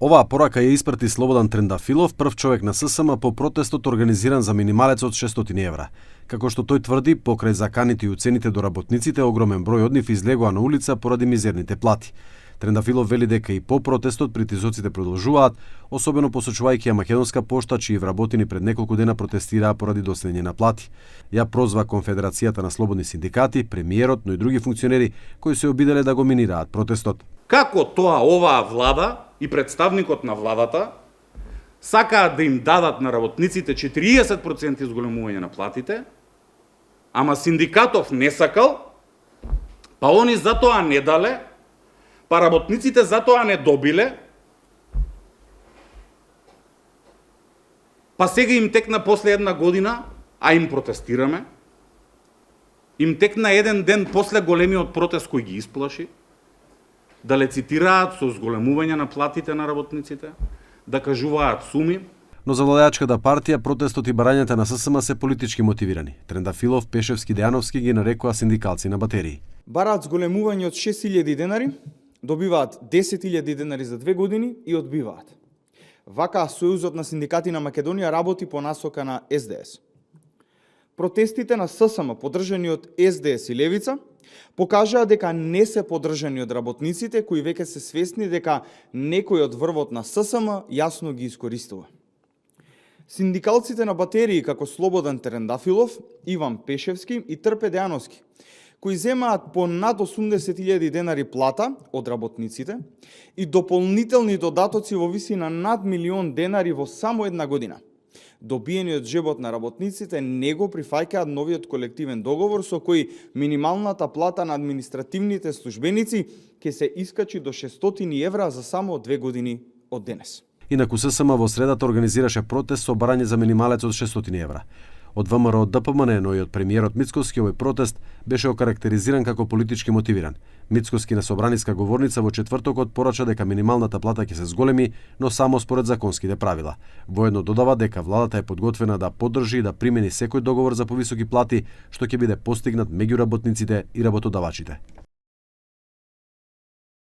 Оваа порака ја испрати Слободан Трендафилов, прв човек на ССМ по протестот организиран за минималец од 600 евра. Како што тој тврди, покрај заканите и уцените до работниците, огромен број од нив излегоа на улица поради мизерните плати. Трендафилов вели дека и по протестот притисоците продолжуваат, особено посочувајќи ја Македонска пошта, чии вработени пред неколку дена протестираа поради доснење на плати. Ја прозва Конфедерацијата на слободни синдикати, премиерот, но и други функционери кои се обиделе да го минираат протестот. Како тоа оваа влада и представникот на владата сакаат да им дадат на работниците 40% изголемување на платите, ама синдикатов не сакал, па они затоа не дале, па работниците затоа не добиле, па сега им текна после една година, а им протестираме, им текна еден ден после големиот протест кој ги исплаши, да лецитираат со зголемување на платите на работниците, да кажуваат суми. Но за владеачката партија протестот и барањата на ССМ се политички мотивирани. Трендафилов, Пешевски, Дејановски ги нарекоа синдикалци на батерии. Бараат зголемување од 6.000 денари, добиваат 10.000 денари за 2 години и одбиваат. Вака Сојузот на синдикати на Македонија работи по насока на СДС. Протестите на ССМ, поддржани од СДС и Левица, покажаа дека не се поддржани од работниците кои веќе се свесни дека некој од врвот на ССМ јасно ги искористува. Синдикалците на батерии како Слободан Трендафилов, Иван Пешевски и Трпе Дејановски, кои земаат по над 80.000 денари плата од работниците и дополнителни додатоци во висина над 1.000.000 денари во само една година, добиени од джебот на работниците, не го прифаќаат новиот колективен договор со кој минималната плата на административните службеници ќе се искачи до 600 евра за само 2 години од денес. Инаку ССМ во средата организираше протест со барање за минималец од 600 евра. Од ВМРО ДПМН, но и од премиерот Мицкоски, овој протест беше окарактеризиран како политички мотивиран. Мицкоски на собраниска говорница во четвртокот порача дека минималната плата ќе се зголеми, но само според законските правила. Воедно додава дека владата е подготвена да поддржи и да примени секој договор за повисоки плати, што ќе биде постигнат меѓу работниците и работодавачите.